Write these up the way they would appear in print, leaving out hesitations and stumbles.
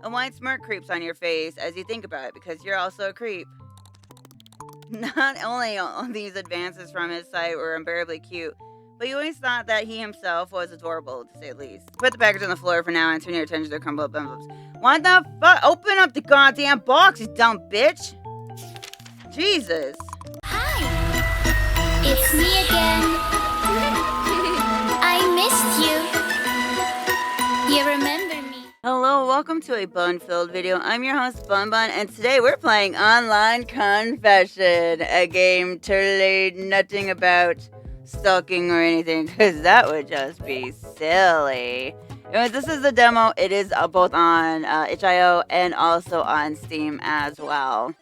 A wide smirk creeps on your face as you think about it because you're also a creep. Not only all these advances from his side were unbearably cute, but you always thought that he himself was adorable, to say the least. Put the package on the floor for now and turn your attention to the crumpled up envelopes. What the fuck? Open up the goddamn box, you dumb bitch! Jesus. Hi, it's me again. I missed you. You remember me? Hello, welcome to a bun-filled video. I'm your host, BunBun, and today we're playing Online Confession, a game totally nothing about stalking or anything, because that would just be silly. Anyways, this is the demo. It is both on itch.io and also on Steam as well.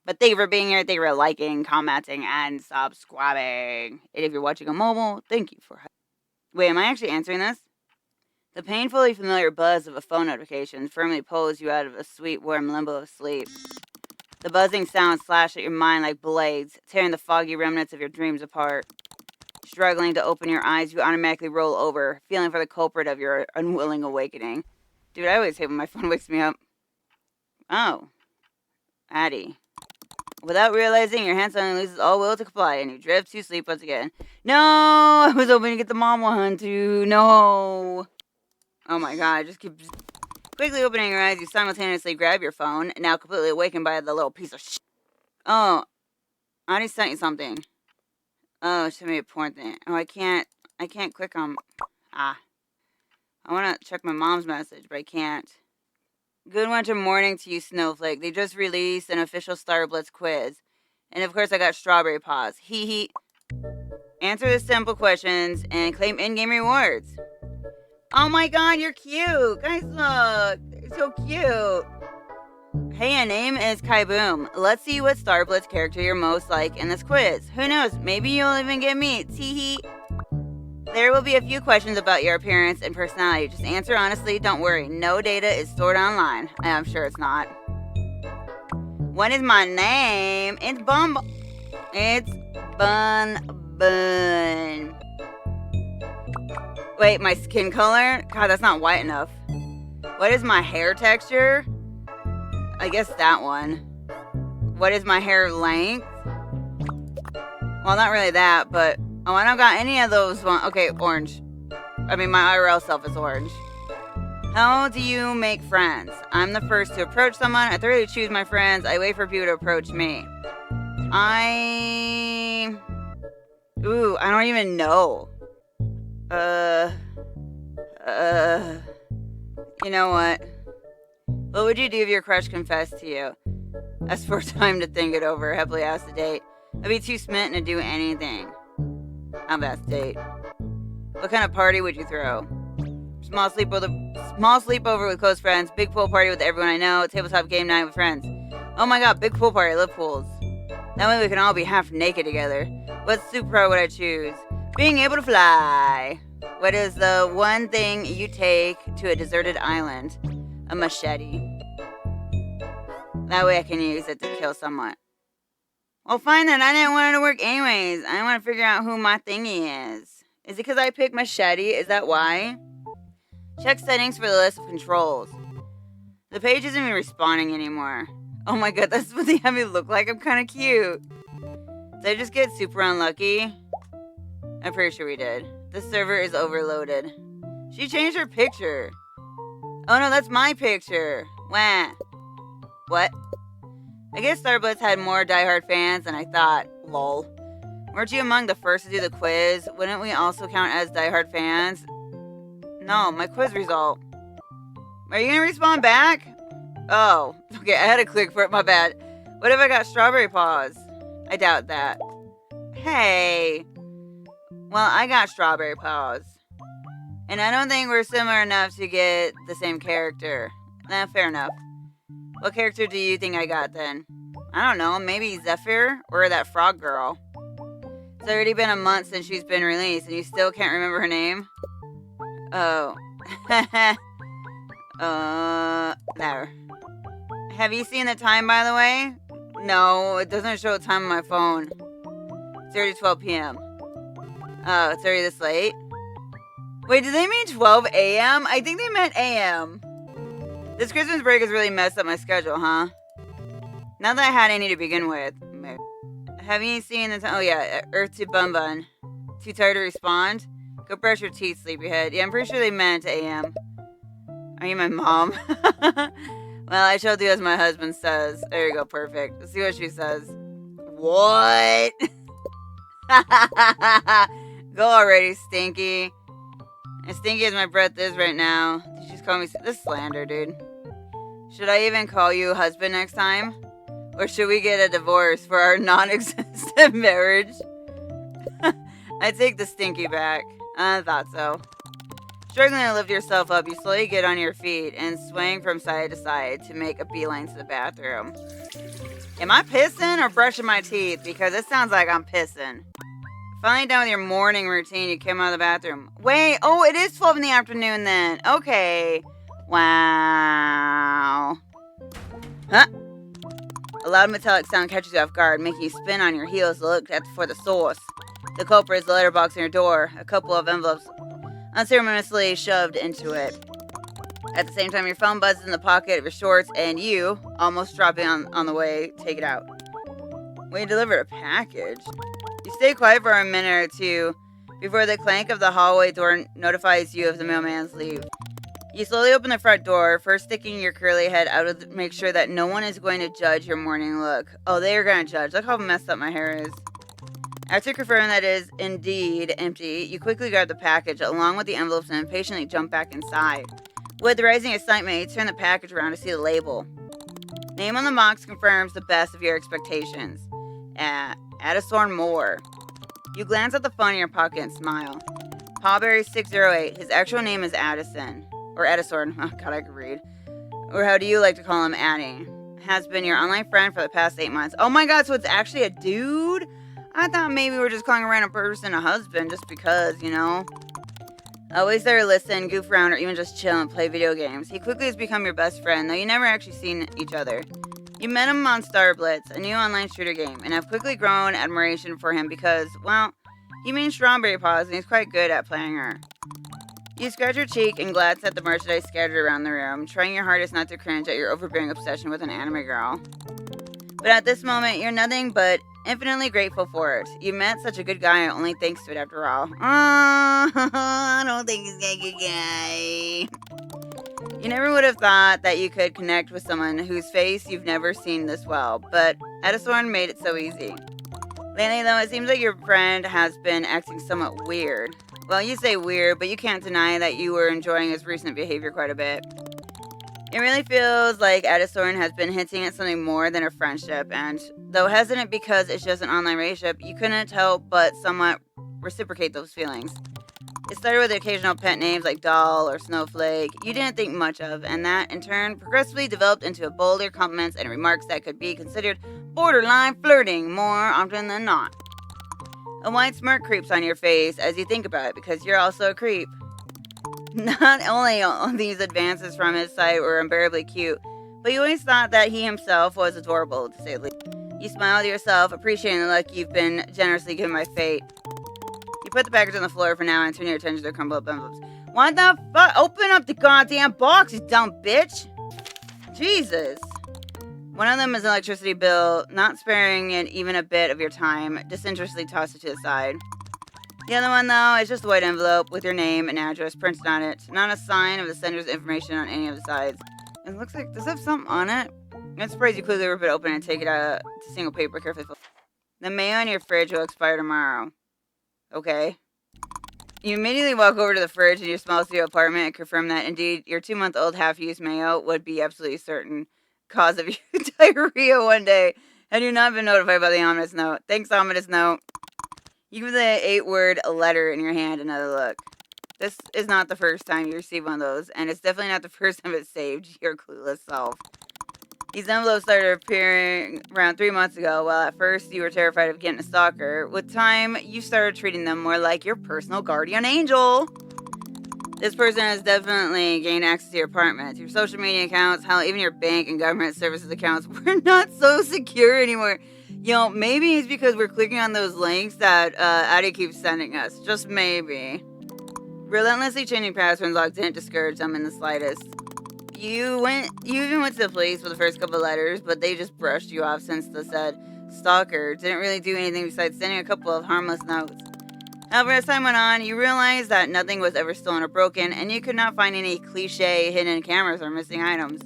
But thank you for being here. Thank you for liking, commenting, and subscribing. And if you're watching on mobile, thank you for... Wait, am I actually answering this? The painfully familiar buzz of a phone notification firmly pulls you out of a sweet, warm limbo of sleep. The buzzing sounds slash at your mind like blades, tearing the foggy remnants of your dreams apart. Struggling to open your eyes, you automatically roll over, feeling for the culprit of your unwilling awakening. Dude, I always hate when my phone wakes me up. Oh. Addie. Without realizing, your hand suddenly loses all will to comply, and you drift to sleep once again. No! I was hoping to get the mom one, too. No! Oh my god, just keep... Quickly opening your eyes, you simultaneously grab your phone, now completely awakened by the little piece of shit. Oh. I already sent you something. Oh, she made a porn thing. Oh, I can't click on... I want to check my mom's message, but I can't. Good winter morning to you, Snowflake. They just released an official Star Blitz quiz. And of course I got strawberry paws. Hee hee. Answer the simple questions and claim in-game rewards. Oh my god, you're cute! Guys, look! You're so cute! Hey, your name is Kai Boom. Let's see what Star Blitz character you're most like in this quiz. Who knows, maybe you'll even get me. Tee-hee. There will be a few questions about your appearance and personality. Just answer honestly, don't worry. No data is stored online. I'm sure it's not. What is my name? It's BunBun. It's BunBun. Wait, my skin color? God, that's not white enough. What is my hair texture? I guess that one. What is my hair length? Well, not really that, but... Oh, I don't got any of those ones. Okay, orange. I mean, my IRL self is orange. How do you make friends? I'm the first to approach someone. I thoroughly choose my friends. I wait for people to approach me. Ooh, I don't even know. You know what? What would you do if your crush confessed to you? Ask for time to think it over. Happily asked to date. I'd be too smitten to do anything. I'm best date. What kind of party would you throw? Small sleepover with close friends. Big pool party with everyone I know. Tabletop game night with friends. Oh my god, big pool party. I love pools. That way we can all be half naked together. What superpower would I choose? Being able to fly. What is the one thing you take to a deserted island? A machete. That way I can use it to kill someone. Well, fine then. I didn't want it to work anyways. I want to figure out who my thingy is. Is it because I picked machete? Is that why? Check settings for the list of controls. The page isn't even responding anymore. Oh my god, that's what they have me look like. I'm kind of cute. Did I just get super unlucky? I'm pretty sure we did. The server is overloaded. She changed her picture. Oh no, that's my picture. Wah. What? I guess Star Blitz had more diehard fans than I thought. Lol. Weren't you among the first to do the quiz? Wouldn't we also count as diehard fans? No, my quiz result. Are you gonna respond back? Oh, okay, I had to click for it, my bad. What if I got strawberry paws? I doubt that. Hey. Well, I got strawberry paws. And I don't think we're similar enough to get the same character. Fair enough. What character do you think I got then? I don't know, maybe Zephyr or that frog girl. It's already been a month since she's been released and you still can't remember her name? Oh. There. Have you seen the time, by the way? No, it doesn't show time on my phone. It's already 12 p.m. Oh, it's already this late? Wait, did they mean 12 a.m.? I think they meant a.m. This Christmas break has really messed up my schedule, huh? Not that I had any to begin with. Have you seen the oh yeah, Earth to BunBun. Too tired to respond? Go brush your teeth, sleepyhead. Yeah, I'm pretty sure they meant AM. Are you my mom? Well, I shall do as my husband says. There you go, perfect. Let's see what she says. What? Go already, Stinky. As stinky as my breath is right now. Did you just call me this slander, dude? Should I even call you husband next time? Or should we get a divorce for our non-existent marriage? I take the stinky back. I thought so. Struggling to lift yourself up, you slowly get on your feet and swing from side to side to make a beeline to the bathroom. Am I pissing or brushing my teeth? Because it sounds like I'm pissing. Finally done with your morning routine, you came out of the bathroom. Wait, oh, it is 12 in the afternoon then. Okay. Wow. Huh? A loud metallic sound catches you off guard, making you spin on your heels to look for the source. The culprit is the letterbox in your door, a couple of envelopes unceremoniously shoved into it. At the same time, your phone buzzes in the pocket of your shorts, and you, almost dropping on the way, take it out. We delivered a package. You stay quiet for a minute or two before the clank of the hallway door notifies you of the mailman's leave. You slowly open the front door, first sticking your curly head out to make sure that no one is going to judge your morning look. Oh, they are going to judge. Look how messed up my hair is. After confirming that it is indeed empty, you quickly grab the package along with the envelopes and impatiently jump back inside. With rising excitement, you turn the package around to see the label. Name on the box confirms the best of your expectations. Addison Moore. You glance at the phone in your pocket and smile. Pawberry608. His actual name is Addison. Or Addison. Oh, God, I could read. Or how do you like to call him, Addie? Has been your online friend for the past 8 months. Oh my God, so it's actually a dude? I thought maybe we were just calling a random person a husband just because, you know? Always there to listen, goof around, or even just chill and play video games. He quickly has become your best friend, though you never actually seen each other. You met him on Star Blitz, a new online shooter game, and have quickly grown admiration for him because, well, he means strawberry paws and he's quite good at playing her. You scratch your cheek and glance at the merchandise scattered around the room, trying your hardest not to cringe at your overbearing obsession with an anime girl. But at this moment, you're nothing but infinitely grateful for it. You met such a good guy only thanks to it after all. I don't think he's a good guy. You never would have thought that you could connect with someone whose face you've never seen this well, but Addison made it so easy. Lately, though, it seems like your friend has been acting somewhat weird. Well, you say weird, but you can't deny that you were enjoying his recent behavior quite a bit. It really feels like Addison has been hinting at something more than a friendship, and though hesitant because it's just an online relationship, you couldn't help but somewhat reciprocate those feelings. It started with occasional pet names like Doll or Snowflake you didn't think much of, and that, in turn, progressively developed into bolder compliments and remarks that could be considered borderline flirting more often than not. A wide smirk creeps on your face as you think about it because you're also a creep. Not only all these advances from his side were unbearably cute, but you always thought that he himself was adorable, to say the least. You smile to yourself, appreciating the luck you've been generously given by fate. You put the package on the floor for now and turn your attention to the crumpled up envelopes. What the fuck? Open up the goddamn box, you dumb bitch! Jesus. One of them is an electricity bill, not sparing it even a bit of your time, disinterestedly tossed it to the side. The other one, though, is just a white envelope with your name and address printed on it. Not a sign of the sender's information on any of the sides. It looks like, does it have something on it? I'm surprised you quickly rip it open and take it out to single paper carefully. The mayo in your fridge will expire tomorrow. Okay. You immediately walk over to the fridge in your small studio apartment and confirm that, indeed, your 2-month-old half-used mayo would be absolutely certain cause of your diarrhea one day, had you not been notified by the ominous note. Thanks, ominous note. You give the 8-word letter in your hand another look. This is not the first time you receive one of those, and it's definitely not the first time it's saved your clueless self. These envelopes started appearing around 3 months ago, while at first you were terrified of getting a stalker. With time, you started treating them more like your personal guardian angel. This person has definitely gained access to your apartment, your social media accounts, hell, even your bank and government services accounts were not so secure anymore. You know, maybe it's because we're clicking on those links that Addie keeps sending us. Just maybe. Relentlessly changing passwords locked didn't discourage them in the slightest. You even went to the police with the first couple of letters, but they just brushed you off since the said stalker didn't really do anything besides sending a couple of harmless notes. However, as time went on, you realized that nothing was ever stolen or broken, and you could not find any cliche hidden cameras or missing items.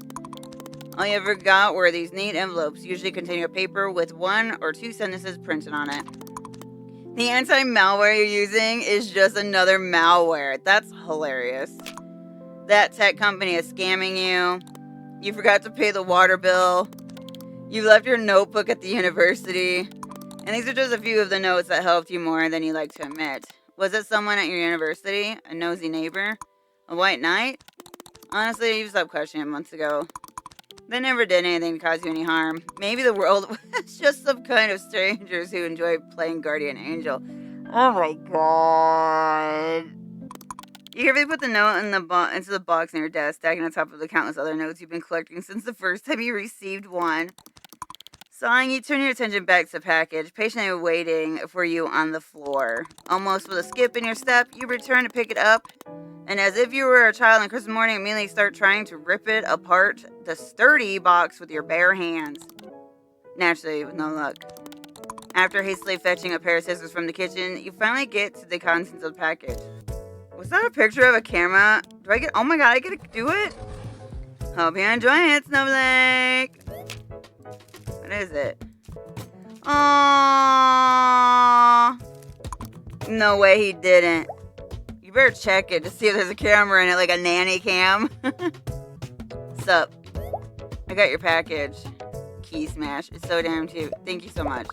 All you ever got were these neat envelopes, usually containing a paper with 1 or 2 sentences printed on it. The anti-malware you're using is just another malware. That's hilarious. That tech company is scamming you. You forgot to pay the water bill. You left your notebook at the university. And these are just a few of the notes that helped you more than you like to admit. Was it someone at your university? A nosy neighbor? A white knight? Honestly, you stopped questioning it months ago. They never did anything to cause you any harm. Maybe the world was just some kind of strangers who enjoy playing guardian angel. Oh my god. You carefully put the note into the box in your desk, stacking on top of the countless other notes you've been collecting since the first time you received one. Sighing, you turn your attention back to the package, patiently waiting for you on the floor. Almost with a skip in your step, you return to pick it up, and as if you were a child on Christmas morning, immediately start trying to rip it apart, the sturdy box with your bare hands. Naturally, with no luck. After hastily fetching a pair of scissors from the kitchen, you finally get to the contents of the package. Was that a picture of a camera? Oh my god, I get to do it? Hope you enjoy it, Snowflake. What is it? Aww. No way he didn't. You better check it to see if there's a camera in it, like a nanny cam. Sup? I got your package. Key smash. It's so damn cute. Thank you so much.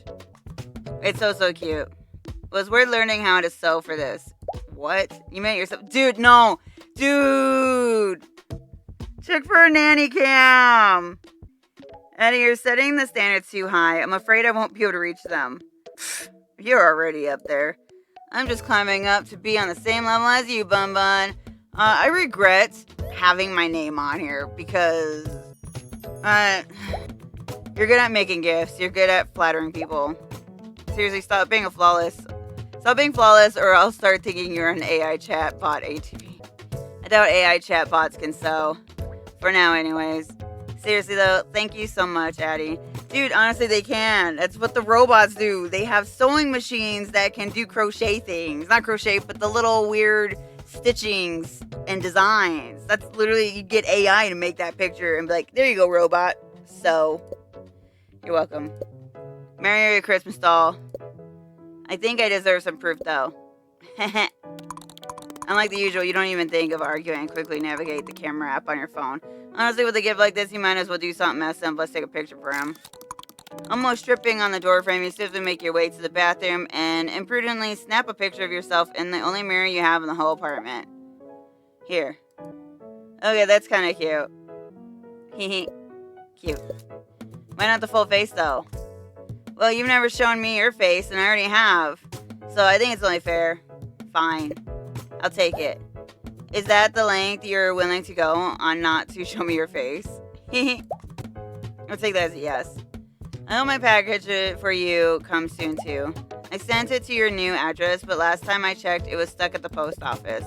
It's so cute. It was worth learning how to sew for this. What? You made it yourself? Dude, no. Dude. Check for a nanny cam. Eddie, you're setting the standards too high. I'm afraid I won't be able to reach them. You're already up there. I'm just climbing up to be on the same level as you, BunBun. I regret having my name on here because you're good at making gifts. You're good at flattering people. Seriously, stop being flawless, or I'll start thinking you're an AI chatbot ATV. I doubt AI chatbots can sew. For now, anyways. Seriously, though, thank you so much, Addie. Dude, honestly, they can. That's what the robots do. They have sewing machines that can do crochet things. Not crochet, but the little weird stitchings and designs. That's literally, you get AI to make that picture and be like, there you go, robot. So, you're welcome. Merry Christmas, doll. I think I deserve some proof, though. Unlike the usual, you don't even think of arguing and quickly navigate the camera app on your phone. Honestly, with a gift like this, you might as well do something as simple as take a picture for him. Almost tripping on the doorframe, you swiftly make your way to the bathroom and imprudently snap a picture of yourself in the only mirror you have in the whole apartment. Here. Okay, that's kind of cute. Hehe. Cute. Why not the full face, though? Well, you've never shown me your face, and I already have. So I think it's only fair. Fine. I'll take it. Is that the length you're willing to go on not to show me your face? I'll take that as a yes. I hope my package for you comes soon, too. I sent it to your new address, but last time I checked, it was stuck at the post office.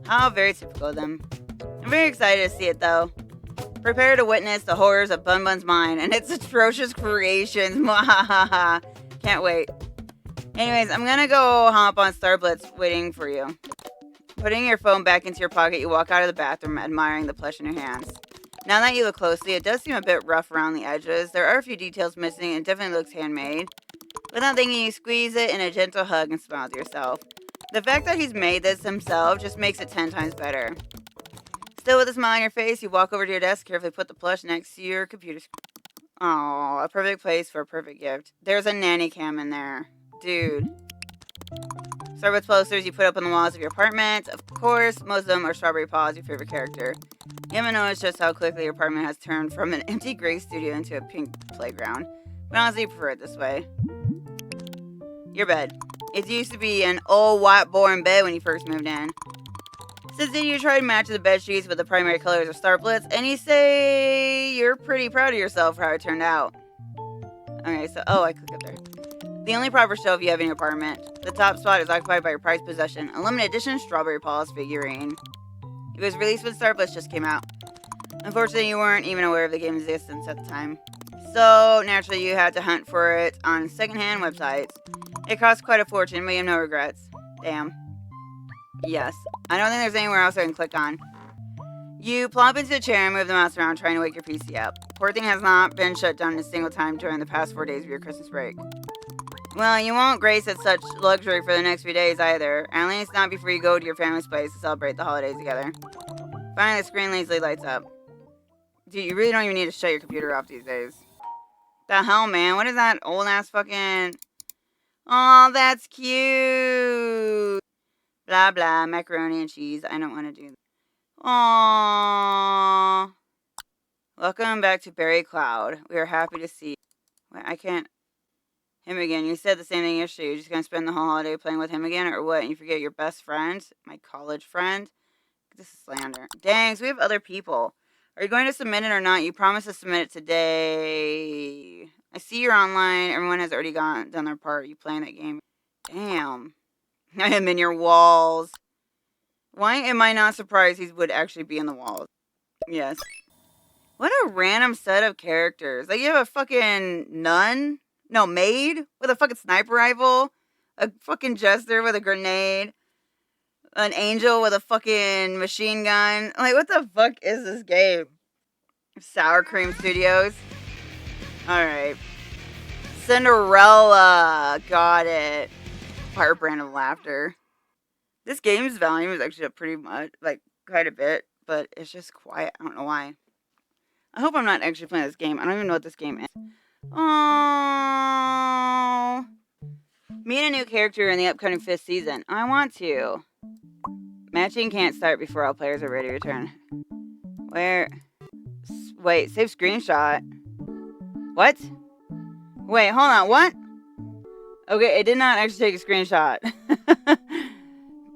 How very typical of them. I'm very excited to see it, though. Prepare to witness the horrors of BunBun's mind and its atrocious creations. Mwahaha. Can't wait. Anyways, I'm gonna go hop on Starblitz waiting for you. Putting your phone back into your pocket, you walk out of the bathroom, admiring the plush in your hands. Now that you look closely, it does seem a bit rough around the edges. There are a few details missing, and it definitely looks handmade. Without thinking, you squeeze it in a gentle hug and smile to yourself. The fact that he's made this himself just makes it 10 times better. Still with a smile on your face, you walk over to your desk, carefully put the plush next to your computer screen. Aww, a perfect place for a perfect gift. There's a nanny cam in there. Dude. Starbucks posters you put up on the walls of your apartment. Of course, most of them are Strawberry Paws, your favorite character. You haven't noticed just how quickly your apartment has turned from an empty gray studio into a pink playground. But honestly, you prefer it this way. Your bed. It used to be an old white boring bed when you first moved in. Since then, you try to match the bed sheets with the primary colors of Starblitz, and you say you're pretty proud of yourself for how it turned out. Okay, so, I click up there. The only proper shelf you have in your apartment. The top spot is occupied by your prized possession, a limited edition Strawberry Paws figurine. It was released when Starblitz just came out. Unfortunately, you weren't even aware of the game's existence at the time. So, naturally, you had to hunt for it on secondhand websites. It cost quite a fortune, but you have no regrets. Damn. Yes. I don't think there's anywhere else I can click on. You plop into a chair and move the mouse around trying to wake your PC up. Poor thing has not been shut down a single time during the past 4 days of your Christmas break. Well, you won't grace at such luxury for the next few days either, at least not before you go to your family's place to celebrate the holidays together. Finally, the screen lazily lights up. Dude, you really don't even need to shut your computer off these days. The hell, man? What is that old-ass fucking... Oh, that's cute! Blah, blah, macaroni and cheese. I don't want to do that. Aww. Welcome back to Barry Cloud. We are happy to see you. Wait, I can't... Him again. You said the same thing yesterday. You're just gonna spend the whole holiday playing with him again, or what? And you forget your best friend? My college friend? This is slander. Dang, so we have other people. Are you going to submit it or not? You promised to submit it today. I see you're online. Everyone has already done their part. You playing that game. Damn. I am in your walls. Why am I not surprised he would actually be in the walls? Yes. What a random set of characters. Like, you have a fucking nun? No, maid? With a fucking sniper rifle? A fucking jester with a grenade? An angel with a fucking machine gun? Like, what the fuck is this game? Sour Cream Studios? Alright. Cinderella. Got it. Firebrand of laughter. This game's volume is actually up pretty much, like, quite a bit, but it's just quiet. I don't know why. I hope I'm not actually playing this game. I don't even know what this game is. Oh, meet a new character in the upcoming 5th season. I want to. Matching can't start before all players are ready to return. Where? Wait, save screenshot. What? Wait, hold on, what? Okay, it did not actually take a screenshot.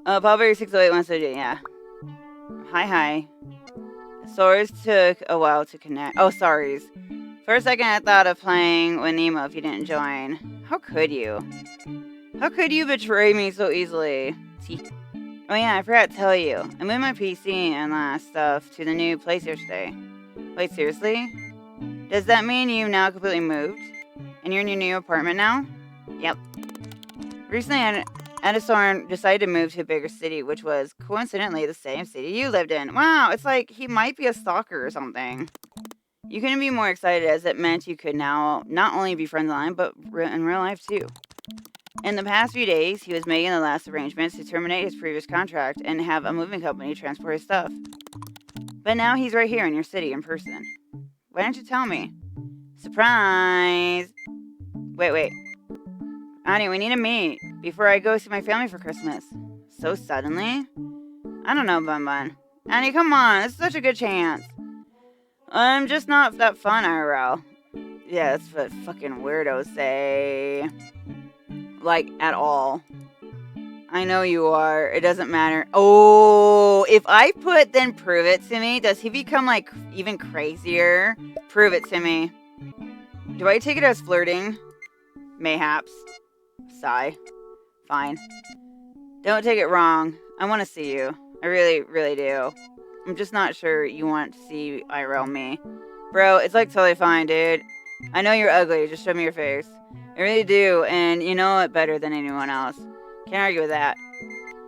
Paulberry 608 wants to do, yeah. Hi. Swords took a while to connect. Oh, sorries. For a second, I thought of playing with Nemo if you didn't join. How could you? How could you betray me so easily? Oh yeah, I forgot to tell you. I moved my PC and stuff to the new place yesterday. Wait, seriously? Does that mean you've now completely moved? And you're in your new apartment now? Yep. Recently, Addison decided to move to a bigger city, which was coincidentally the same city you lived in. Wow, it's like he might be a stalker or something. You couldn't be more excited, as it meant you could now not only be friends online, but in real life too. In the past few days, he was making the last arrangements to terminate his previous contract and have a moving company transport his stuff. But now he's right here in your city in person. Why didn't you tell me? Surprise! Wait. Annie, we need to meet before I go see my family for Christmas. So suddenly? I don't know, BunBun. Annie, come on, this is such a good chance. I'm just not that fun, IRL. Yeah, that's what fucking weirdos say. Like, at all. I know you are. It doesn't matter. Oh, if I put then prove it to me, does he become, like, even crazier? Prove it to me. Do I take it as flirting? Mayhaps. Sigh. Fine. Don't take it wrong. I want to see you. I really, really do. I'm just not sure you want to see IRL me. Bro, it's like totally fine, dude. I know you're ugly. Just show me your face. I really do, and you know it better than anyone else. Can't argue with that.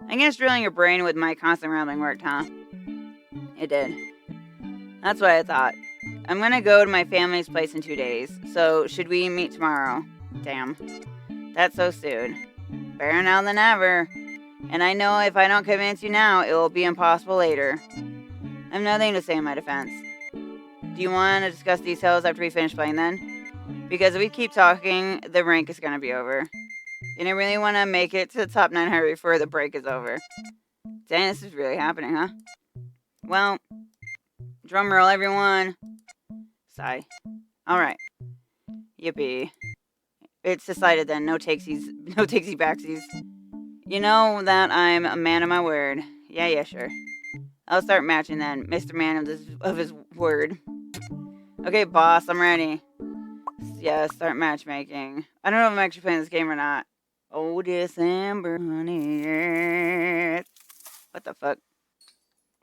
I guess drilling your brain with my constant rambling worked, huh? It did. That's what I thought. I'm gonna go to my family's place in 2 days, so should we meet tomorrow? Damn. That's so soon. Better now than ever. And I know if I don't convince you now, it will be impossible later. I have nothing to say in my defense. Do you want to discuss details after we finish playing then? Because if we keep talking, the rank is going to be over. And I really want to make it to the top 900 before the break is over. Dang, this is really happening, huh? Well, drum roll, everyone. Sigh. Alright. Yippee. It's decided then. No takesies, no takesy backsies. You know that I'm a man of my word. Yeah, sure. I'll start matching then. Mr. Man of his word. Okay, boss, I'm ready. Yeah, start matchmaking. I don't know if I'm actually playing this game or not. Oh, December, honey. What the fuck?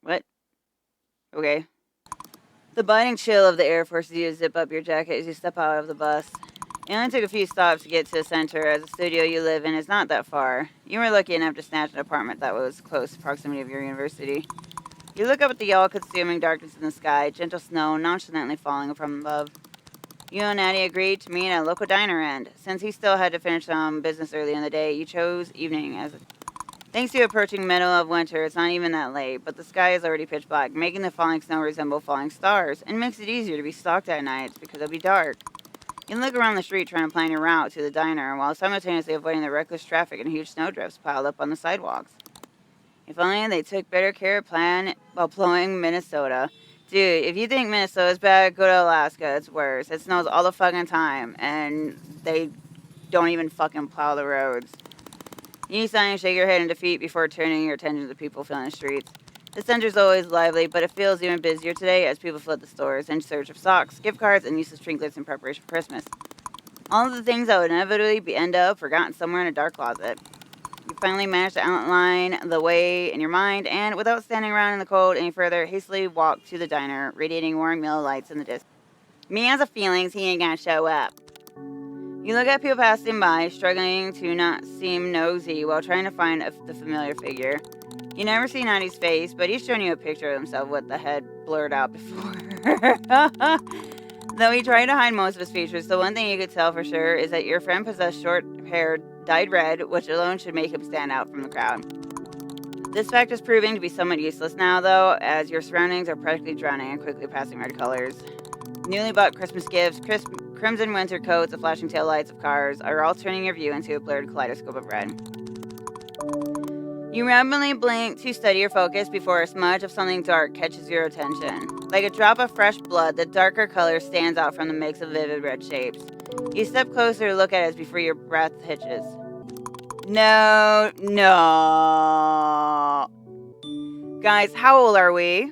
What? Okay. The biting chill of the air forces you to zip up your jacket as you step out of the bus. It only took a few stops to get to the center, as the studio you live in is not that far. You were lucky enough to snatch an apartment that was close proximity of your university. You look up at the all-consuming darkness in the sky, gentle snow nonchalantly falling from above. You and Addie agreed to meet at a local diner, and since he still had to finish some business early in the day, you chose evening as thanks to approaching middle of winter, it's not even that late, but the sky is already pitch black, making the falling snow resemble falling stars, and makes it easier to be stalked at night because it'll be dark. You can look around the street trying to plan your route to the diner, while simultaneously avoiding the reckless traffic and huge snowdrifts piled up on the sidewalks. If only they took better care of plan while blowing Minnesota. Dude, if you think Minnesota's bad, go to Alaska. It's worse. It snows all the fucking time, and they don't even fucking plow the roads. You sigh and shake your head in defeat before turning your attention to the people filling the streets. The center's always lively, but it feels even busier today as people flood the stores in search of socks, gift cards, and useless trinkets in preparation for Christmas. All of the things that would inevitably end up forgotten somewhere in a dark closet. You finally manage to outline the way in your mind, and without standing around in the cold any further, hastily walk to the diner, radiating warm yellow lights in the distance. Me has a feelings he ain't gonna show up. You look at people passing by, struggling to not seem nosy while trying to find the familiar figure. You never see Nadi's face, but he's shown you a picture of himself with the head blurred out before. Though he tried to hide most of his features, the one thing you could tell for sure is that your friend possessed short hair dyed red, which alone should make him stand out from the crowd. This fact is proving to be somewhat useless now, though, as your surroundings are practically drowning in quickly passing red colors. Newly bought Christmas gifts, crimson winter coats, the flashing taillights of cars are all turning your view into a blurred kaleidoscope of red. You rapidly blink to steady your focus before a smudge of something dark catches your attention. Like a drop of fresh blood, the darker color stands out from the mix of vivid red shapes. You step closer to look at it before your breath hitches. No. Guys, how old are we?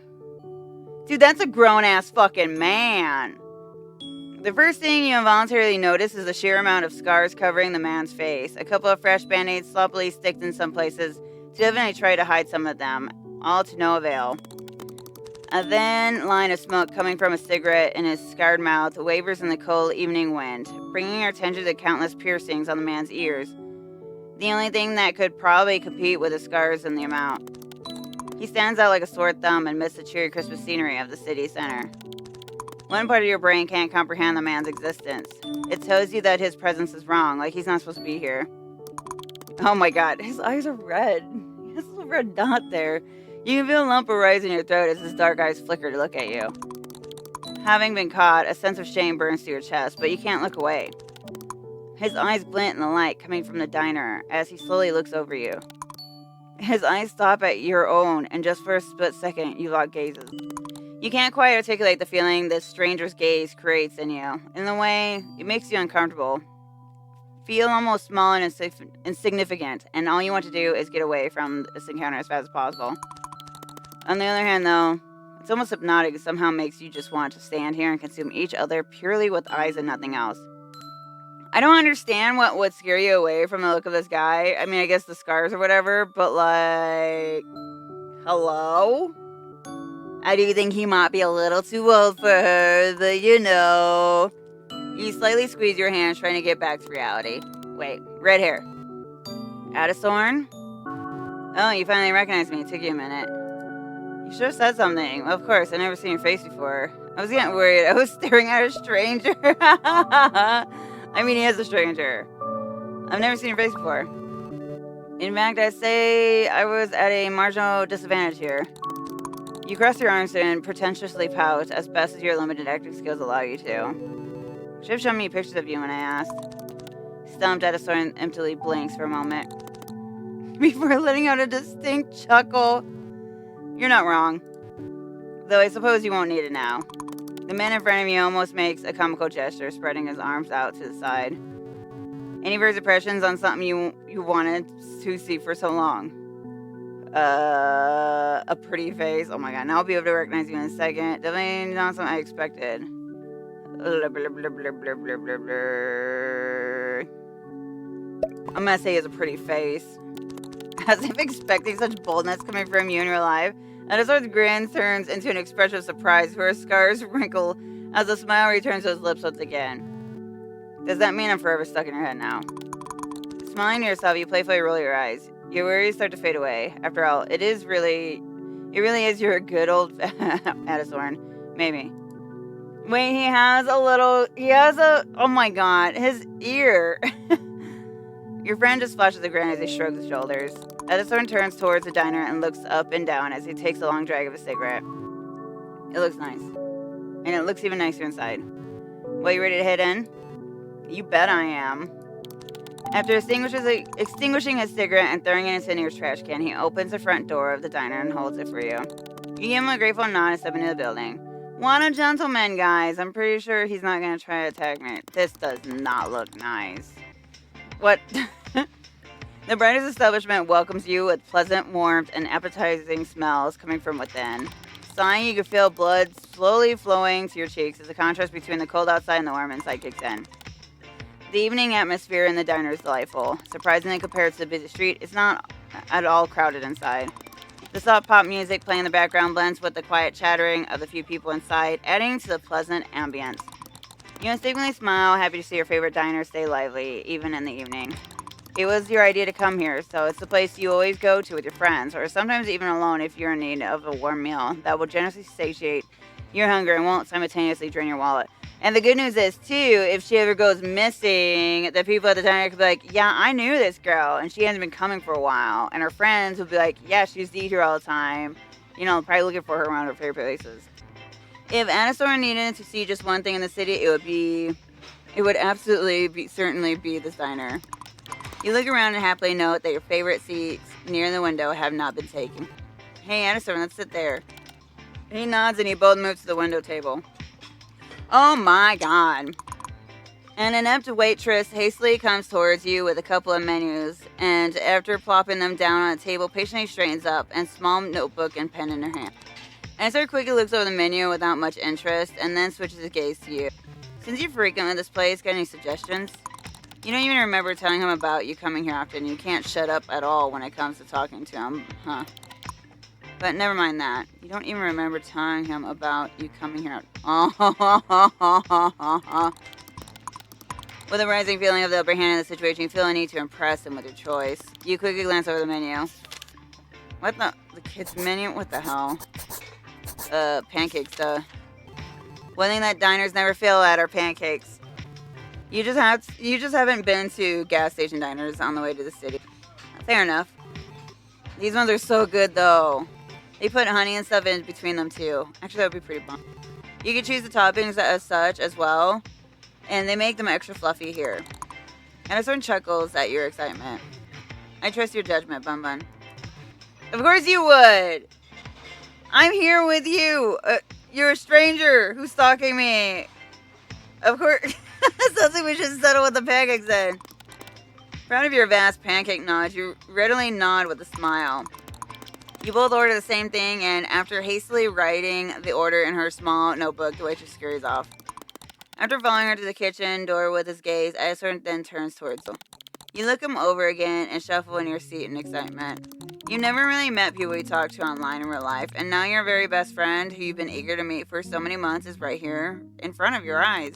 Dude, that's a grown-ass fucking man. The first thing you involuntarily notice is the sheer amount of scars covering the man's face. A couple of fresh band-aids sloppily sticked in some places to definitely try to hide some of them, all to no avail. A thin line of smoke coming from a cigarette in his scarred mouth wavers in the cold evening wind, bringing your attention to the countless piercings on the man's ears. The only thing that could probably compete with the scars and the amount. He stands out like a sore thumb amidst the cheery Christmas scenery of the city center. One part of your brain can't comprehend the man's existence. It tells you that his presence is wrong, like he's not supposed to be here. Oh my god, his eyes are red. He has a little red dot there. You can feel a lump arise in your throat as his dark eyes flicker to look at you. Having been caught, a sense of shame burns to your chest, but you can't look away. His eyes glint in the light coming from the diner as he slowly looks over you. His eyes stop at your own, and just for a split second, you lock gazes. You can't quite articulate the feeling this stranger's gaze creates in you. In a way, it makes you uncomfortable. Feel almost small and insignificant, and all you want to do is get away from this encounter as fast as possible. On the other hand, though, it's almost hypnotic. It somehow makes you just want to stand here and consume each other purely with eyes and nothing else. I don't understand what would scare you away from the look of this guy. I mean, I guess the scars or whatever, but like, hello? I do think he might be a little too old for her, but you know. You slightly squeeze your hand, trying to get back to reality. Wait, red hair. Addison? Oh, you finally recognized me. It took you a minute. You should have said something. Well, of course, I've never seen your face before. I was getting worried. I was staring at a stranger. I mean, he is a stranger. I've never seen your face before. In fact, I'd say I was at a marginal disadvantage here. You cross your arms and pretentiously pout as best as your limited acting skills allow you to. Should have shown me pictures of you when I asked. Stumped, Addison emptily blinks for a moment before letting out a distinct chuckle. You're not wrong. Though I suppose you won't need it now. The man in front of you almost makes a comical gesture, spreading his arms out to the side. Any first impressions on something you wanted to see for so long? A pretty face. Oh my god, now I'll be able to recognize you in a second. Definitely not something I expected. I'm gonna say it's a pretty face. As if expecting such boldness coming from you in real life. Addison's grin turns into an expression of surprise, where his scars wrinkle as a smile returns to his lips once again. Does that mean I'm forever stuck in your head now? Smiling to yourself, you playfully roll your eyes. Your worries start to fade away. After all, it really is your good old Addison. Maybe. Wait, oh my god, his ear. Your friend just flashes a grin as he shrugs his shoulders. Addison turns towards the diner and looks up and down as he takes a long drag of his cigarette. It looks nice. And it looks even nicer inside. Well, you ready to head in? You bet I am. After extinguishing his cigarette and throwing it into the nearest trash can, he opens the front door of the diner and holds it for you. You give him a grateful nod and step into the building. What a gentleman, guys. I'm pretty sure he's not going to try to attack me. This does not look nice. What? The brightest establishment welcomes you with pleasant warmth and appetizing smells coming from within. Sighing, you can feel blood slowly flowing to your cheeks as the contrast between the cold outside and the warm inside kicks in. The evening atmosphere in the diner is delightful. Surprisingly, compared to the busy street, it's not at all crowded inside. The soft pop music playing in the background blends with the quiet chattering of the few people inside, adding to the pleasant ambience. You mistakenly smile, happy to see your favorite diner stay lively, even in the evening. It was your idea to come here, so it's the place you always go to with your friends, or sometimes even alone if you're in need of a warm meal that will generously satiate your hunger and won't simultaneously drain your wallet. And the good news is, too, if she ever goes missing, the people at the diner could be like, yeah, I knew this girl, and she hasn't been coming for a while. And her friends would be like, yeah, she used to eat here all the time. You know, probably looking for her around her favorite places. If Addison needed to see just one thing in the city, it would certainly be this diner. You look around and happily note that your favorite seats near the window have not been taken. Hey, Addison, let's sit there. He nods and you both move to the window table. Oh my god. An inept waitress hastily comes towards you with a couple of menus, and after plopping them down on a table, patiently straightens up, and small notebook and pen in her hand. Answer quickly looks over the menu without much interest, and then switches his gaze to you. Since you frequent this place, got any suggestions? You don't even remember telling him about you coming here often. You can't shut up at all when it comes to talking to him, huh? But never mind that. You don't even remember telling him about you coming here. With a rising feeling of the upper hand in the situation, you feel a need to impress him with your choice. You quickly glance over the menu. What the kid's menu? What the hell? Pancakes, duh. One thing that diners never fail at are pancakes. You just haven't been to gas station diners on the way to the city. Fair enough. These ones are so good, though. They put honey and stuff in between them, too. Actually, that would be pretty fun. You can choose the toppings as such as well, and they make them extra fluffy here. Addison chuckles at your excitement. I trust your judgment, BunBun. Of course you would! I'm here with you! You're a stranger who's stalking me. Of course. Sounds like we should settle with the pancakes then. Proud of your vast pancake knowledge, you readily nod with a smile. You both order the same thing, and after hastily writing the order in her small notebook, the waitress scurries off. After following her to the kitchen door with his gaze, Addison then turns towards you. You look him over again and shuffle in your seat in excitement. You've never really met people you talk to online in real life, and now your very best friend, who you've been eager to meet for so many months, is right here in front of your eyes.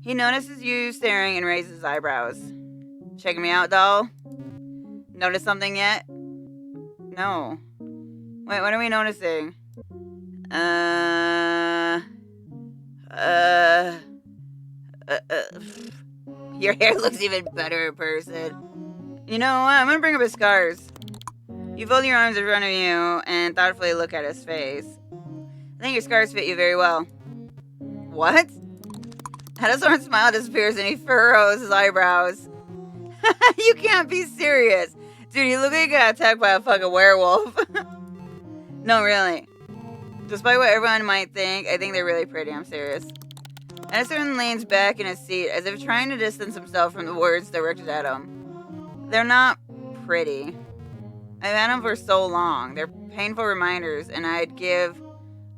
He notices you staring and raises his eyebrows. Checking me out, doll? Notice something yet? No. Wait, what are we noticing? Your hair looks even better in person. You know what? I'm gonna bring up his scars. You fold your arms in front of you and thoughtfully look at his face. I think your scars fit you very well. What? Addison's smile disappears and he furrows his eyebrows. You can't be serious. Dude, you look like you got attacked by a fucking werewolf. No, really. Despite what everyone might think, I think they're really pretty. I'm serious. Addison leans back in his seat as if trying to distance himself from the words directed at him. They're not pretty. I've had them for so long. They're painful reminders, and I'd give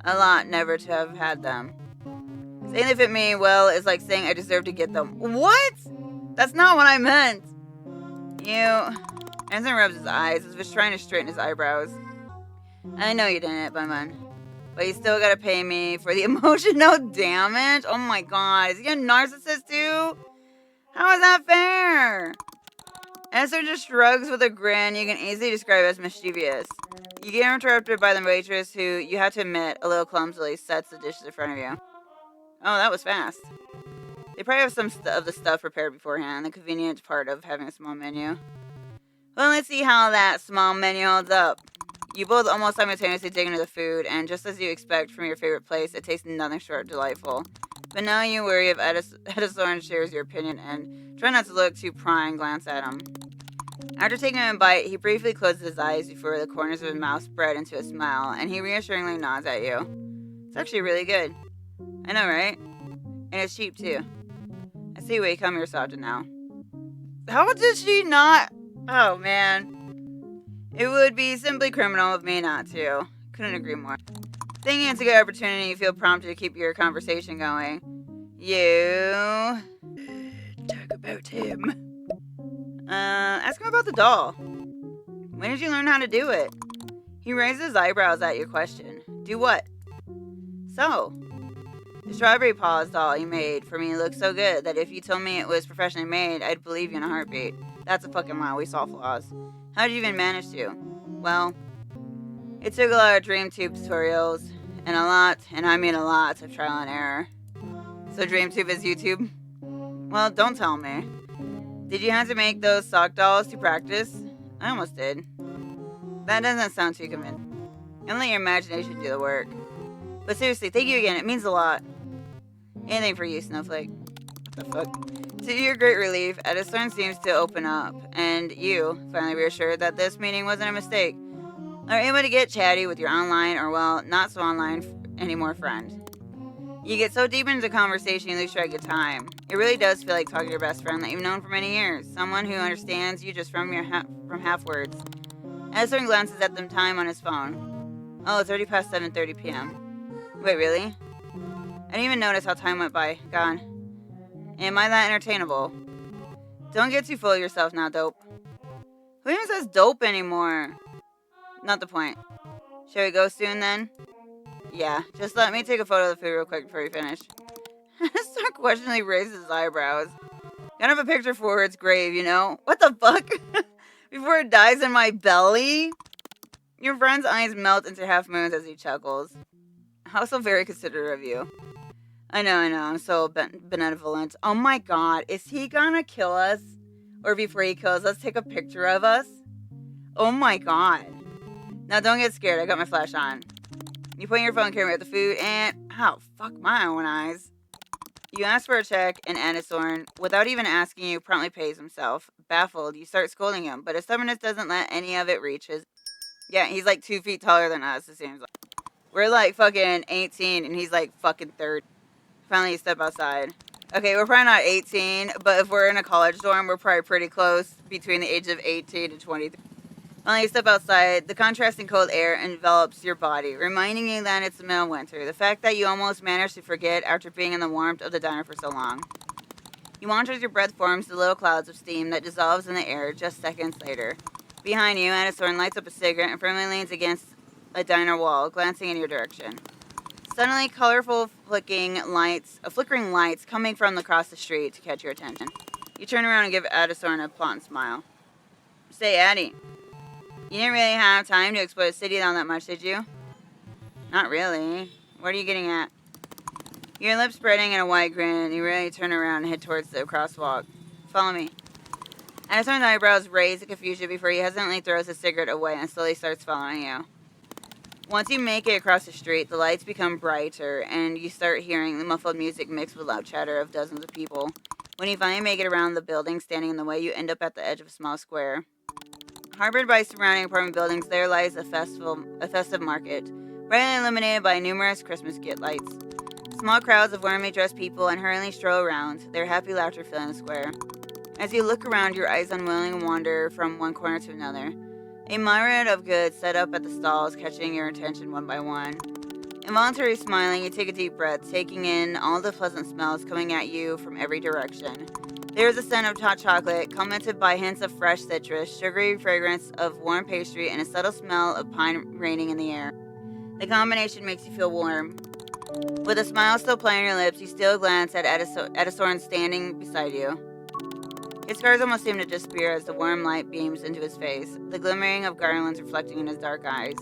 a lot never to have had them. Saying they fit me well is like saying I deserve to get them. What? That's not what I meant. Addison rubs his eyes as if he's trying to straighten his eyebrows. I know you didn't, BunBun. But you still gotta pay me for the emotional damage? Oh my god, is he a narcissist too? How is that fair? Esther just shrugs with a grin you can easily describe as mischievous. You get interrupted by the waitress who, you have to admit, a little clumsily sets the dishes in front of you. Oh, that was fast. They probably have some of the stuff prepared beforehand, the convenient part of having a small menu. Well, let's see how that small menu holds up. You both almost simultaneously dig into the food, and just as you expect from your favorite place, it tastes nothing short of delightful. But now you worry if Addison shares your opinion and try not to look too prying glance at him. After taking a bite, he briefly closes his eyes before the corners of his mouth spread into a smile, and he reassuringly nods at you. It's actually really good. I know, right? And it's cheap, too. I see why you come here so often now. How did she not? Oh, man. It would be simply criminal of me not to. Couldn't agree more. Thinking it's a good opportunity, you feel prompted to keep your conversation going. You... talk about him. Ask him about the doll. When did you learn how to do it? He raises his eyebrows at your question. Do what? So, the strawberry paws doll you made for me looks so good that if you told me it was professionally made, I'd believe you in a heartbeat. That's a fucking lie. We saw flaws. How did you even manage to? Well, it took a lot of DreamTube tutorials, and a lot, and I mean a lot, of trial and error. So DreamTube is YouTube? Well, don't tell me. Did you have to make those sock dolls to practice? I almost did. That doesn't sound too convincing. And let your imagination do the work. But seriously, thank you again. It means a lot. Anything for you, Snowflake. What the fuck? To your great relief, Addison seems to open up, and you, finally reassured that this meeting wasn't a mistake, are able to get chatty with your online, or well, not so online anymore friend. You get so deep into the conversation you lose track of time. It really does feel like talking to your best friend that you've known for many years, someone who understands you just from half words. Addison glances at the time on his phone. Oh, it's already past 7:30 p.m. Wait, really? I didn't even notice how time went by. God. Am I that entertainable? Don't get too full of yourself now, dope. Who even says dope anymore? Not the point. Shall we go soon, then? Yeah, just let me take a photo of the food real quick before you finish. Addison questioningly raises his eyebrows. Kind of a picture for its grave, you know? What the fuck? Before it dies in my belly? Your friend's eyes melt into half moons as he chuckles. How so very considerate of you. I know, I'm so benevolent. Oh my god, is he gonna kill us? Or before he kills us, take a picture of us? Oh my god. Now don't get scared, I got my flash on. You point your phone camera at the food and... Ow, fuck my own eyes. You ask for a check and Addison, without even asking you, promptly pays himself. Baffled, you start scolding him, but his stubbornness doesn't let any of it reach his... Yeah, he's like 2 feet taller than us, it seems like. We're like fucking 18 and he's like fucking 30. Finally, you step outside. Okay, we're probably not 18, but if we're in a college dorm, we're probably pretty close between the ages of 18 to 23. Finally, you step outside. The contrasting cold air envelops your body, reminding you that it's the middle of winter. The fact that you almost managed to forget after being in the warmth of the diner for so long. You watch as your breath forms the little clouds of steam that dissolves in the air just seconds later. Behind you, Addison lights up a cigarette and firmly leans against a diner wall, glancing in your direction. Suddenly, colorful flickering lights coming from across the street to catch your attention. You turn around and give Addison a plausive smile. Say, Addie, you didn't really have time to explore the city all that much, did you? Not really. What are you getting at? Your lips spreading in a wide grin, you really turn around and head towards the crosswalk. Follow me. Addison's eyebrows raise in confusion before he hesitantly throws his cigarette away and slowly starts following you. Once you make it across the street, the lights become brighter, and you start hearing the muffled music mixed with loud chatter of dozens of people. When you finally make it around the building standing in the way, you end up at the edge of a small square. Harbored by surrounding apartment buildings, there lies a festive market, brightly illuminated by numerous Christmas lights. Small crowds of warmly dressed people unhurriedly stroll around, their happy laughter filling the square. As you look around, your eyes unwilling wander from one corner to another. A myriad of goods set up at the stalls, catching your attention one by one. Involuntarily smiling, you take a deep breath, taking in all the pleasant smells coming at you from every direction. There is a scent of hot chocolate, complemented by hints of fresh citrus, sugary fragrance of warm pastry, and a subtle smell of pine reigning in the air. The combination makes you feel warm. With a smile still playing on your lips, you steal a glance at Addison standing beside you. His scars almost seem to disappear as the warm light beams into his face, the glimmering of garlands reflecting in his dark eyes.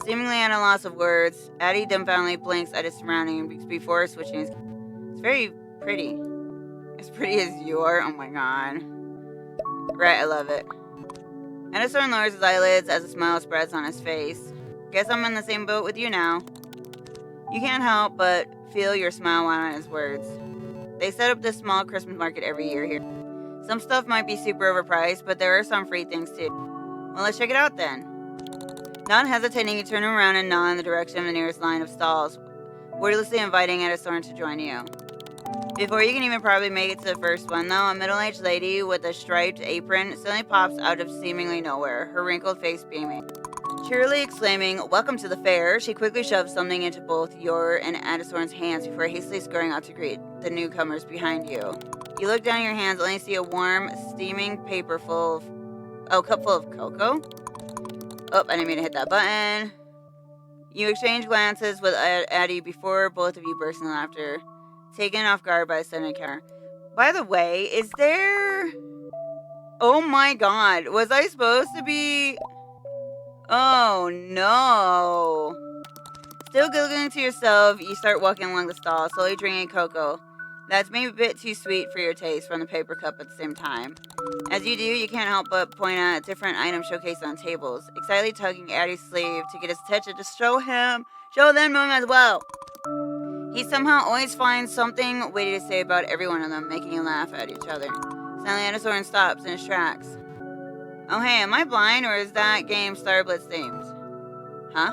Seemingly at a loss of words, Addie dumbfoundedly blinks at his surroundings before switching his... It's very pretty. As pretty as you are? Oh my god. Right, I love it. Addison lowers his eyelids as a smile spreads on his face. Guess I'm in the same boat with you now. You can't help but feel your smile on his words. They set up this small Christmas market every year here. Some stuff might be super overpriced, but there are some free things too. Well, let's check it out then. Not hesitating, you turn around and nod in the direction of the nearest line of stalls, wordlessly inviting Addison to join you. Before you can even probably make it to the first one, though, a middle-aged lady with a striped apron suddenly pops out of seemingly nowhere, her wrinkled face beaming. Cheerily exclaiming, "Welcome to the fair," she quickly shoves something into both your and Addison's hands before hastily scurrying out to greet the newcomers behind you. You look down at your hands, only see a warm, steaming paper full of... cup full of cocoa? Oh, I didn't mean to hit that button. You exchange glances with Addie before both of you burst in laughter, taken off guard by the sudden encounter. By the way, is there... Oh my god, was I supposed to be... Oh no. Still giggling to yourself, you start walking along the stall, slowly drinking cocoa. That's maybe a bit too sweet for your taste from the paper cup at the same time. As you do, you can't help but point out different items showcased on tables, excitedly tugging Addie's sleeve to get his attention to show them as well. He somehow always finds something witty to say about every one of them, making you laugh at each other. Suddenly, Addison stops in his tracks. Oh hey, am I blind or is that game Star Blitz themed? Huh?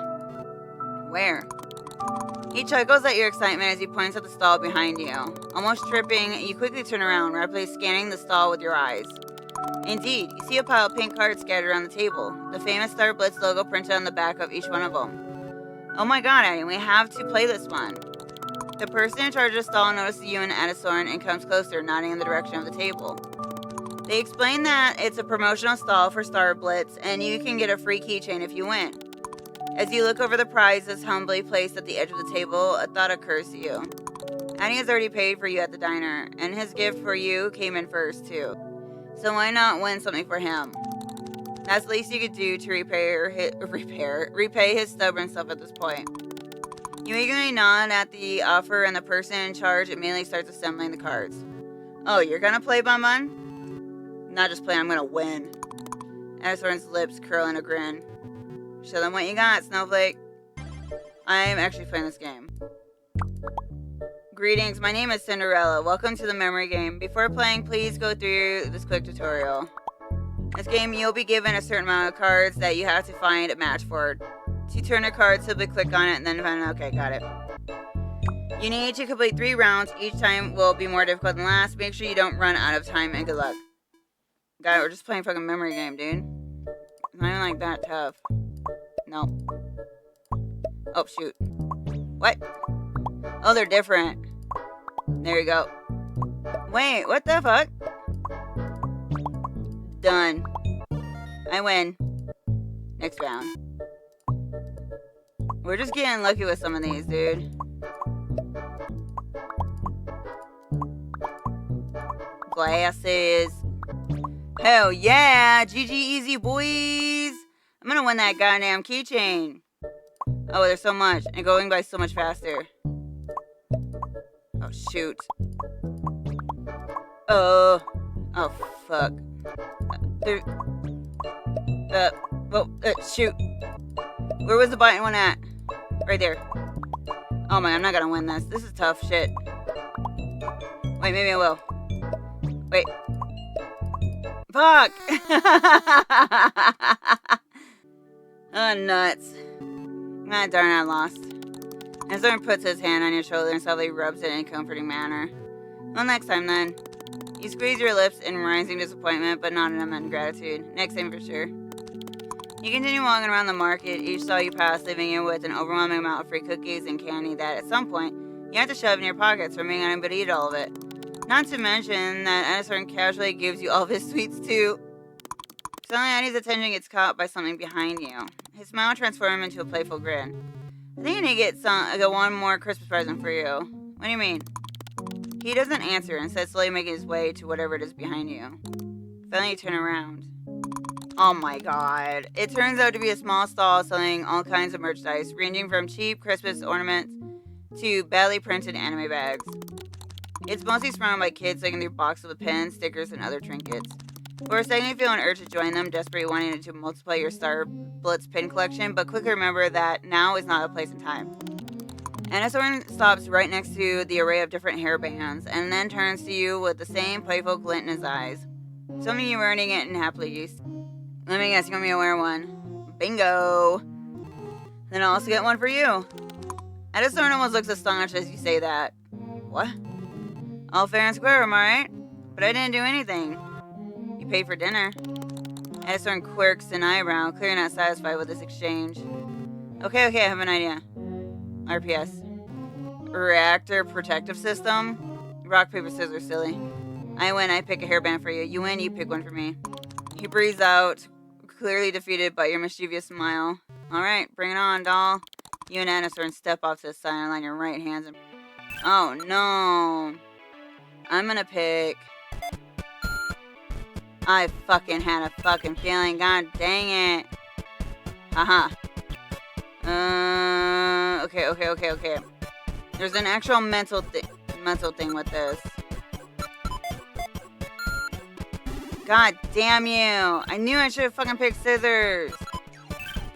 Where? He chuckles at your excitement as he points at the stall behind you. Almost tripping, you quickly turn around, rapidly scanning the stall with your eyes. Indeed, you see a pile of pink cards scattered on the table, the famous Star Blitz logo printed on the back of each one of them. Oh my god, Addie, we have to play this one. The person in charge of the stall notices you and Addison and comes closer, nodding in the direction of the table. They explain that it's a promotional stall for Star Blitz, and you can get a free keychain if you win. As you look over the prizes humbly placed at the edge of the table, a thought occurs to you. Addie has already paid for you at the diner, and his gift for you came in first, too. So why not win something for him? That's the least you could do to repay his stubborn self at this point. You eagerly nod at the offer, and the person in charge immediately starts assembling the cards. Oh, you're gonna play, BunBun? Not just play, I'm gonna win. Addison's lips curl in a grin. Show them what you got, Snowflake. I'm actually playing this game. Greetings, my name is Cinderella. Welcome to the memory game. Before playing, please go through this quick tutorial. This game, you'll be given a certain amount of cards that you have to find a match for. To turn a card, simply click on it and then find it. Okay, got it. You need to complete 3 rounds. Each time will be more difficult than last. Make sure you don't run out of time and good luck. God, we're just playing fucking memory game, dude. It's not even like that tough. No. Oh, shoot. What? Oh, they're different. There you go. Wait, what the fuck? Done. I win. Next round. We're just getting lucky with some of these, dude. Glasses. Hell yeah! GG easy, boys! I'm gonna win that goddamn keychain. Oh, there's so much. And going by so much faster. Oh, shoot. Oh, fuck. Shoot. Where was the button one at? Right there. Oh my, I'm not gonna win this. This is tough shit. Wait, maybe I will. Wait. Fuck! Oh, nuts. Ah, darn, I lost. And someone puts his hand on your shoulder and softly rubs it in a comforting manner. Well, next time then. You squeeze your lips in rising disappointment, but not in immense gratitude. Next time for sure. You continue walking around the market, each stall you pass leaving you with an overwhelming amount of free cookies and candy that, at some point, you have to shove in your pockets for being unable to eat all of it. Not to mention that Addison casually gives you all of his sweets too. Suddenly Addie's attention gets caught by something behind you. His smile transforms him into a playful grin. I think I need to get one more Christmas present for you. What do you mean? He doesn't answer, instead slowly making his way to whatever it is behind you. Finally you turn around. Oh my god. It turns out to be a small stall selling all kinds of merchandise, ranging from cheap Christmas ornaments to badly printed anime bags. It's mostly surrounded by kids looking through boxes with pens, stickers, and other trinkets. For a second you feel an urge to join them, desperately wanting to multiply your Star Blitz pin collection, but quickly remember that now is not a place and time. Addison stops right next to the array of different hair bands, and then turns to you with the same playful glint in his eyes. Some of you are earning it and happily. Let me guess, you want me to wear one? Bingo! Then I'll also get one for you. Addison almost looks astonished as you say that. What? All fair and square, am I right? But I didn't do anything. You paid for dinner. Addison quirks an eyebrow, clearly not satisfied with this exchange. Okay, I have an idea. RPS. Reactor Protective System? Rock, paper, scissors, silly. I win, I pick a hairband for you. You win, you pick one for me. He breathes out, clearly defeated by your mischievous smile. Alright, bring it on, doll. You and Addison step off to the side and line your right hands and... Oh, no. I'm gonna pick... I fucking had a fucking feeling. God dang it. Haha. Okay. There's an actual mental thing with this. God damn you. I knew I should have fucking picked scissors.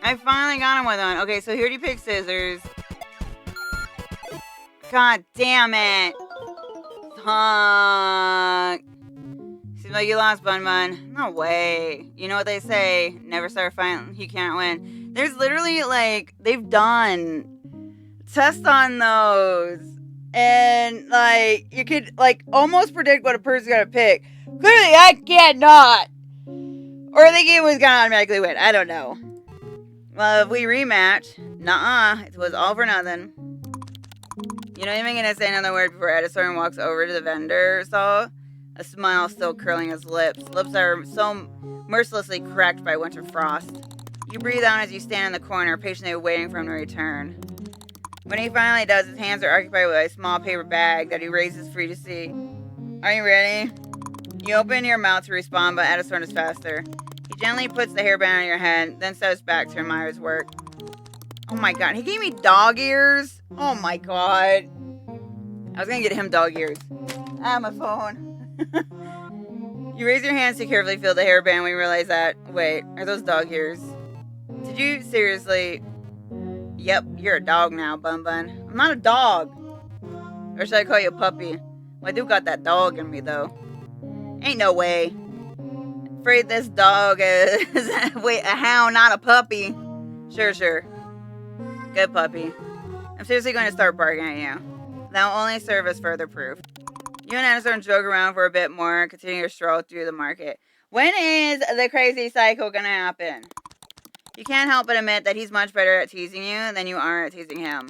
I finally got him with one. Okay, so here you pick scissors. God damn it. Fuck. Seems like you lost, BunBun. No way. You know what they say. Never start fighting. You can't win. There's literally, like, they've done tests on those. And, like, you could, like, almost predict what a person's gonna pick. Clearly, I cannot. Or I think it was gonna automatically win. I don't know. Well, if we rematch, nuh-uh. It was all for nothing. You're not even gonna say another word before Addison walks over to the vendor stall, a smile still curling his lips. Lips are so mercilessly cracked by winter frost. You breathe out as you stand in the corner, patiently waiting for him to return. When he finally does, his hands are occupied with a small paper bag that he raises for you to see. Are you ready? You open your mouth to respond, but Addison is faster. He gently puts the hairband on your head, then steps back to admire his work. Oh my god, he gave me dog ears? Oh my god. I was gonna get him dog ears. Ah, my phone. You raise your hands to carefully feel the hairband when you realize that, wait, are those dog ears? Did you seriously? Yep, you're a dog now, BunBun. I'm not a dog. Or should I call you a puppy? Well, I do got that dog in me, though. Ain't no way. Afraid this dog is wait, a hound, not a puppy. Sure. Good puppy. I'm seriously going to start barking at you. That will only serve as further proof. You and Addison joke around for a bit more and continue your stroll through the market. When is the crazy cycle going to happen? You can't help but admit that he's much better at teasing you than you are at teasing him.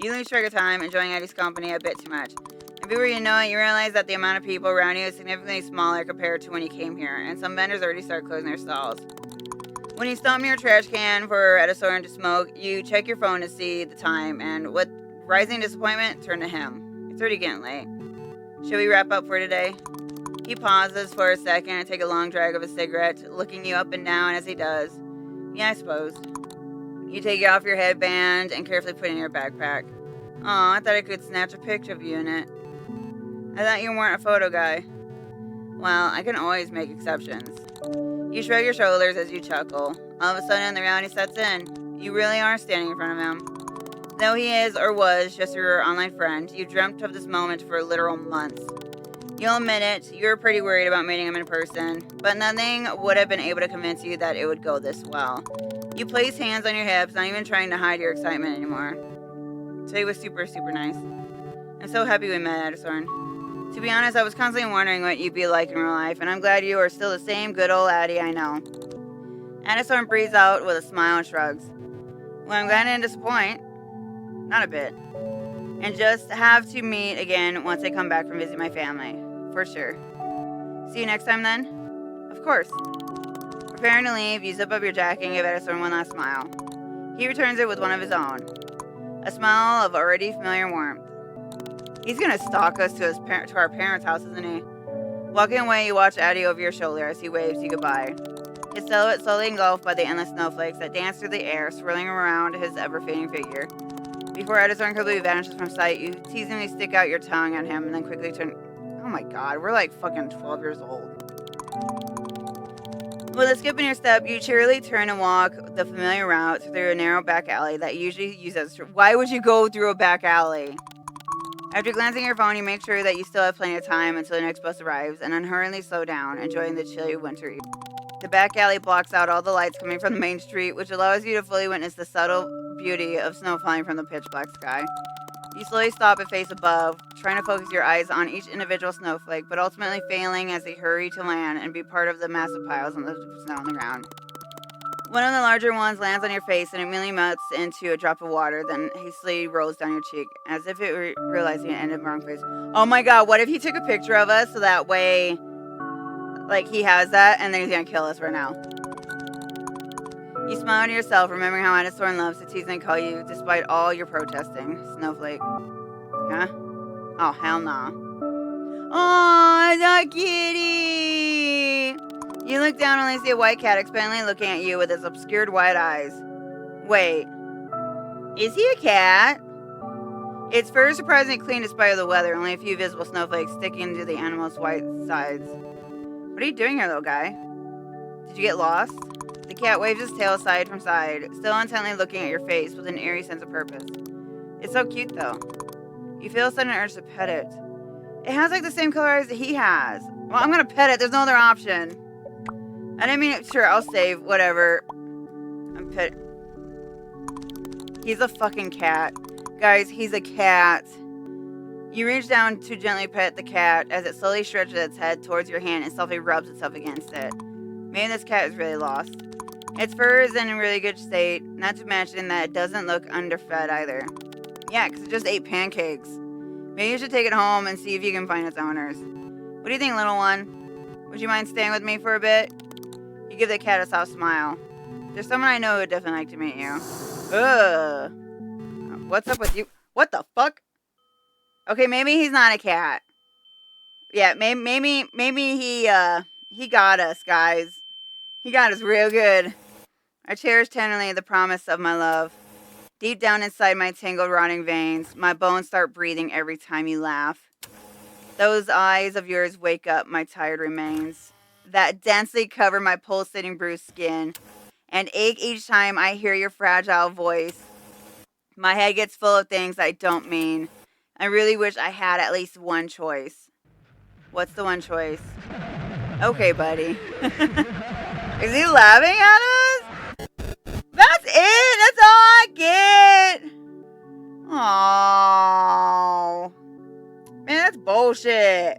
You lose track of time, enjoying Eddie's company a bit too much. And before you know it, you realize that the amount of people around you is significantly smaller compared to when you came here, and some vendors already start closing their stalls. When you stomp your trash can for Addison to smoke, you check your phone to see the time, and with rising disappointment, turn to him. It's already getting late. Should we wrap up for today? He pauses for a second and takes a long drag of his cigarette, looking you up and down as he does. Yeah, I suppose. You take it off your headband and carefully put it in your backpack. Aw, I thought I could snatch a picture of you in it. I thought you weren't a photo guy. Well, I can always make exceptions. You shrug your shoulders as you chuckle. All of a sudden, the reality sets in. You really are standing in front of him. Though he is, or was, just your online friend, you dreamt of this moment for literal months. You'll admit it, you were pretty worried about meeting him in person, but nothing would have been able to convince you that it would go this well. You place hands on your hips, not even trying to hide your excitement anymore. So he was super nice. I'm so happy we met, Addison. To be honest, I was constantly wondering what you'd be like in real life, and I'm glad you are still the same good old Addie I know. Addison breathes out with a smile and shrugs. Well, I'm glad I didn't disappoint. Not a bit. And just have to meet again once I come back from visiting my family. For sure. See you next time then? Of course. Preparing to leave, you zip up your jacket and give Addison one last smile. He returns it with one of his own. A smile of already familiar warmth. He's gonna stalk us to our parents' house, isn't he? Walking away, you watch Addie over your shoulder as he waves you goodbye. His silhouette slowly engulfed by the endless snowflakes that dance through the air, swirling around his ever-fading figure. Before Addison completely vanishes from sight, you teasingly stick out your tongue at him and then quickly turn... Oh my god, we're like fucking 12 years old. With a skip in your step, you cheerily turn and walk the familiar route through a narrow back alley that you usually use as... Why would you go through a back alley? After glancing at your phone, you make sure that you still have plenty of time until the next bus arrives, and unhurriedly slow down, enjoying the chilly winter evening. The back alley blocks out all the lights coming from the main street, which allows you to fully witness the subtle beauty of snow falling from the pitch black sky. You slowly stop and face above, trying to focus your eyes on each individual snowflake, but ultimately failing as they hurry to land and be part of the massive piles of snow on the ground. One of the larger ones lands on your face and immediately melts into a drop of water, then hastily rolls down your cheek, as if it were realizing it ended in the wrong place. Oh my god, what if he took a picture of us so that way, like, he has that, and then he's gonna kill us right now? You smile to yourself, remembering how Addison loves to tease and call you despite all your protesting. Snowflake. Huh? Oh, hell nah. Oh, that kitty! You look down and only see a white cat expectantly looking at you with its obscured white eyes. Wait. Is he a cat? Its fur is surprisingly clean despite the weather, only a few visible snowflakes sticking to the animal's white sides. What are you doing here, little guy? Did you get lost? The cat waves its tail side from side, still intently looking at your face with an eerie sense of purpose. It's so cute, though. You feel a sudden urge to pet it. It has like the same color eyes that he has. Well, I'm gonna pet it. There's no other option. I didn't mean it. Sure, I'll save. Whatever. I'm pet. He's a fucking cat. Guys, he's a cat. You reach down to gently pet the cat as it slowly stretches its head towards your hand and softly rubs itself against it. Maybe this cat is really lost. Its fur is in a really good state, not to mention that it doesn't look underfed either. Yeah, because it just ate pancakes. Maybe you should take it home and see if you can find its owners. What do you think, little one? Would you mind staying with me for a bit? You give the cat a soft smile. There's someone I know who would definitely like to meet you. Ugh. What's up with you? What the fuck? Okay, maybe he's not a cat. Yeah, maybe he got us, guys. He got us real good. I cherish tenderly the promise of my love. Deep down inside my tangled, rotting veins, my bones start breathing every time you laugh. Those eyes of yours wake up my tired remains that densely cover my pulsating bruised skin and ache each time I hear your fragile voice. My head gets full of things I don't mean. I really wish I had at least one choice. What's the one choice? Okay, buddy. Is he laughing at us? That's it! That's all I get! Aww. Man, that's bullshit.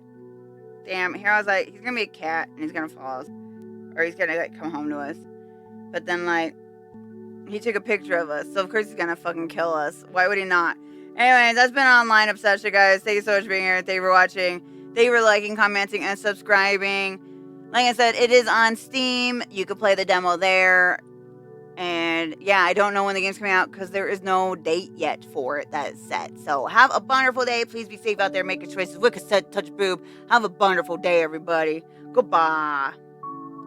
Damn, here I was like, he's gonna be a cat and he's gonna follow us. Or he's gonna like come home to us. But then like, he took a picture of us, so of course he's gonna fucking kill us. Why would he not? Anyways, that's been Online Obsession, guys. Thank you so much for being here. Thank you for watching. Thank you for liking, commenting, and subscribing. Like I said, it is on Steam. You can play the demo there. And yeah, I don't know when the game's coming out because there is no date yet for it that is set. So have a wonderful day. Please be safe out there making choices. Wicked said, touch boob. Have a wonderful day, everybody. Goodbye.